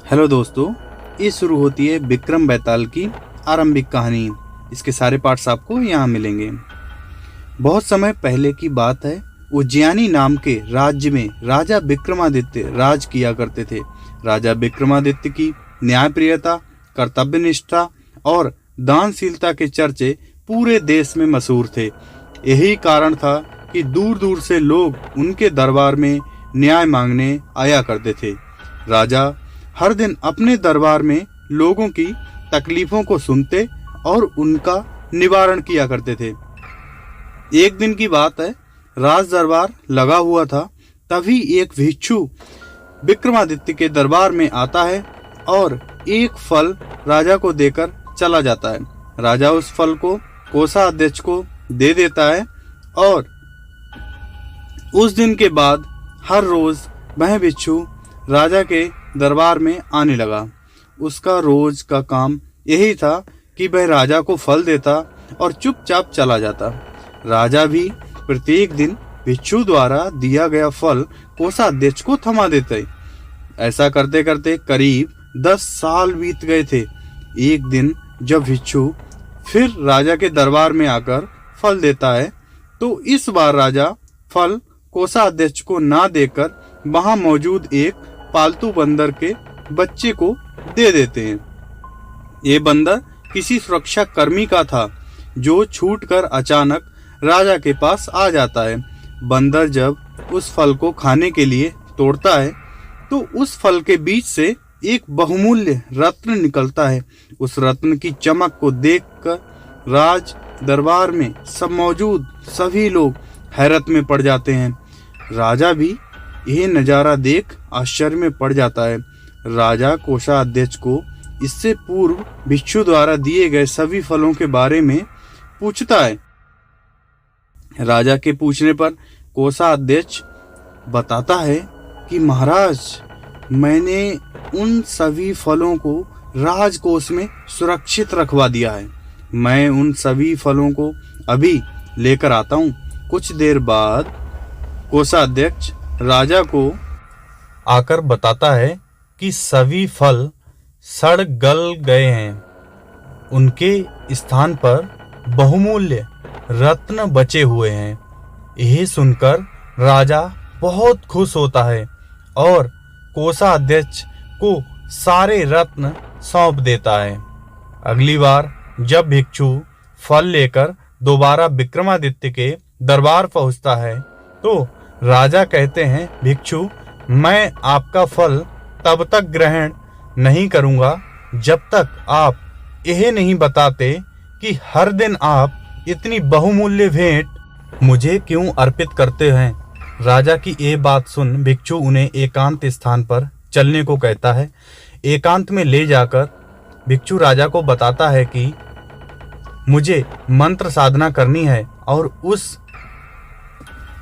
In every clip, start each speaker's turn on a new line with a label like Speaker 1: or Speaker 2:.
Speaker 1: Hello दोस्तों, ये शुरू होती है विक्रम बेताल की आरंभिक कहानी। इसके सारे पार्ट्स आपको यहाँ मिलेंगे। बहुत समय पहले की बात है। उज्जैनी नाम के राज्य में राजा विक्रमादित्य राज किया करते थे। राजा विक्रमादित्य की न्यायप्रियता, कर्तव्यनिष्ठा और दानशीलता के चर्चे पूरे देश में मशहूर थे। यही कारण था कि दूर दूर से लोग उनके दरबार में न्याय मांगने आया करते थे। राजा हर दिन अपने दरबार में लोगों की तकलीफों को सुनते और उनका निवारण किया करते थे। एक दिन की बात है, राज दरबार लगा हुआ था। तभी एक भिक्षु विक्रमादित्य के दरबार में आता है और एक फल राजा को देकर चला जाता है। राजा उस फल को कोषाध्यक्ष को दे देता है और उस दिन के बाद हर रोज वह भिक्षु राजा के दरबार में आने लगा। उसका रोज का काम यही था कि वह राजा को फल देता और चुपचाप चला जाता। राजा भी प्रत्येक दिन भिक्षु द्वारा दिया गया फल कोषाध्यक्ष को थमा देते। ऐसा करते करते करीब 10 साल बीत गए थे। एक दिन जब भिक्षु फिर राजा के दरबार में आकर फल देता है तो इस बार राजा फल कोषाध्यक्ष को ना देकर वहां मौजूद एक पालतू बंदर के बच्चे को दे देते हैं। ये बंदर किसी सुरक्षा कर्मी का था जो छूटकर अचानक राजा के पास आ जाता है। बंदर जब उस फल को खाने के लिए तोड़ता है तो उस फल के बीच से एक बहुमूल्य रत्न निकलता है। उस रत्न की चमक को देखकर राज दरबार में सब मौजूद सभी लोग हैरत में पड़ जाते हैं। राजा भी यह नजारा देख आश्चर्य में पड़ जाता है। राजा कोषाध्यक्ष को इससे पूर्व भिक्षु द्वारा दिए गए सभी फलों के बारे में पूछता है। राजा के पूछने पर कोषाध्यक्ष बताता है कि महाराज, मैंने उन सभी फलों को राजकोष में सुरक्षित रखवा दिया है। मैं उन सभी फलों को अभी लेकर आता हूँ। कुछ देर बाद कोषाध्यक्ष राजा को आकर बताता है कि सभी फल सड़ गल गए हैं। उनके स्थान पर बहुमूल्य रत्न बचे हुए हैं। यही सुनकर राजा बहुत खुश होता है और कोषाध्यक्ष को सारे रत्न सौंप देता है। अगली बार जब भिक्षु फल लेकर दोबारा विक्रमादित्य के दरबार पहुंचता है तो राजा कहते हैं, भिक्षु, मैं आपका फल तब तक ग्रहण नहीं करूंगा जब तक आप यह नहीं बताते कि हर दिन आप इतनी बहुमूल्य भेंट मुझे क्यों अर्पित करते हैं। राजा की ये बात सुन भिक्षु उन्हें एकांत स्थान पर चलने को कहता है। एकांत में ले जाकर भिक्षु राजा को बताता है कि मुझे मंत्र साधना करनी है और उस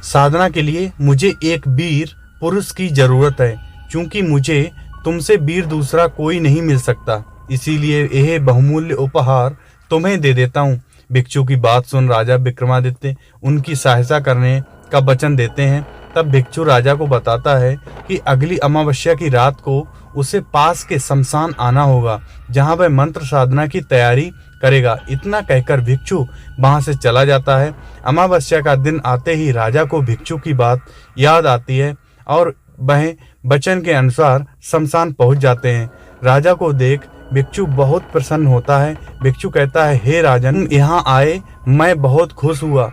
Speaker 1: साधना के लिए मुझे एक वीर पुरुष की जरूरत है। क्योंकि मुझे तुमसे वीर दूसरा कोई नहीं मिल सकता, इसीलिए यह बहुमूल्य उपहार तुम्हें दे देता हूँ। भिक्षु की बात सुन राजा विक्रमादित्य उनकी सहायता करने का वचन देते हैं। तब भिक्षु राजा को बताता है कि अगली अमावस्या की रात को उसे पास के शमशान आना होगा, जहाँ वह मंत्र साधना की तैयारी करेगा। इतना कहकर भिक्षु वहां से चला जाता है। अमावस्या का दिन आते ही राजा को भिक्षु की बात याद आती है और वह वचन के अनुसार शमशान पहुंच जाते हैं। राजा को देख भिक्षु बहुत प्रसन्न होता है। भिक्षु कहता है, हे राजन, यहाँ आए मैं बहुत खुश हुआ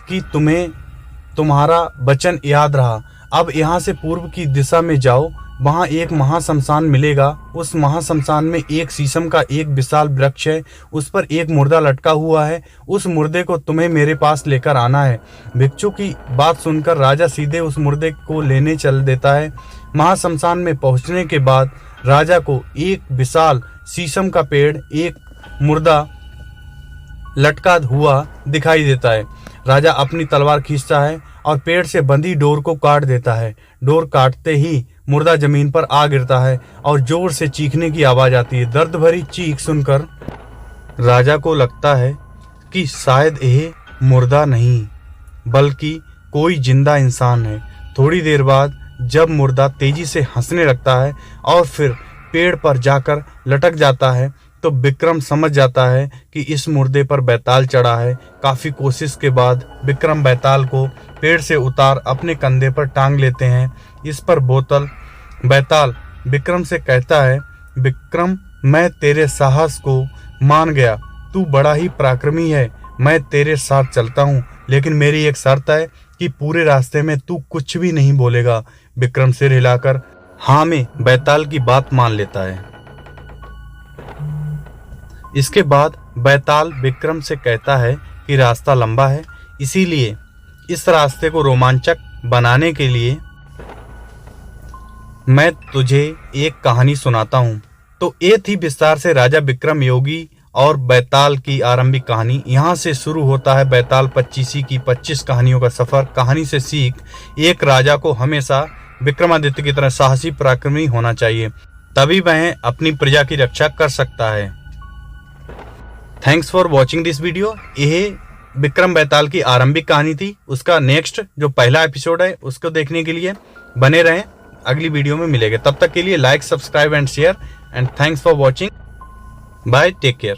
Speaker 1: कि तुम्हें तुम्हारा वचन याद रहा। अब यहाँ से पूर्व की दिशा में जाओ, वहाँ एक महाशमशान मिलेगा। उस महाशमशान में एक शीशम का एक विशाल वृक्ष है, उस पर एक मुर्दा लटका हुआ है। उस मुर्दे को तुम्हें मेरे पास लेकर आना है। भिक्षु की बात सुनकर राजा सीधे उस मुर्दे को लेने चल देता है। महाशमशान में पहुंचने के बाद राजा को एक विशाल शीशम का पेड़ एक मुर्दा लटका हुआ दिखाई देता है। राजा अपनी तलवार खींचता है और पेड़ से बंधी डोर को काट देता है। डोर काटते ही मुर्दा जमीन पर आ गिरता है और जोर से चीखने की आवाज आती है। दर्द भरी चीख सुनकर राजा को लगता है कि शायद यह मुर्दा नहीं बल्कि कोई जिंदा इंसान है। थोड़ी देर बाद जब मुर्दा तेजी से हंसने लगता है और फिर पेड़ पर जाकर लटक जाता है तो विक्रम समझ जाता है कि इस मुर्दे पर बैताल चढ़ा है। काफ़ी कोशिश के बाद विक्रम बैताल को पेड़ से उतार अपने कंधे पर टांग लेते हैं। इस पर बोतल बैताल विक्रम से कहता है, विक्रम मैं तेरे साहस को मान गया, तू बड़ा ही पराक्रमी है, मैं तेरे साथ चलता हूँ, लेकिन मेरी एक शर्त है कि पूरे रास्ते में तू कुछ भी नहीं बोलेगा। विक्रम सिर हिलाकर हाँ में बैताल की बात मान लेता है। इसके बाद बैताल विक्रम से कहता है कि रास्ता लंबा है, इसीलिए इस रास्ते को रोमांचक बनाने के लिए मैं तुझे एक कहानी सुनाता हूँ। तो ये थी विस्तार से राजा विक्रम योगी और बैताल की आरंभिक कहानी। यहाँ से शुरू होता है बैताल पच्चीसी की 25 कहानियों का सफर। कहानी से सीख, एक राजा को हमेशा विक्रमादित्य की तरह साहसी पराक्रमी होना चाहिए, तभी वह अपनी प्रजा की रक्षा कर सकता है। Thanks for watching this video. यह विक्रम बैताल की आरंभिक कहानी थी। उसका नेक्स्ट जो पहला एपिसोड है उसको देखने के लिए बने रहें, अगली वीडियो में मिलेंगे। तब तक के लिए like, subscribe and share, and thanks for watching. Bye, take care.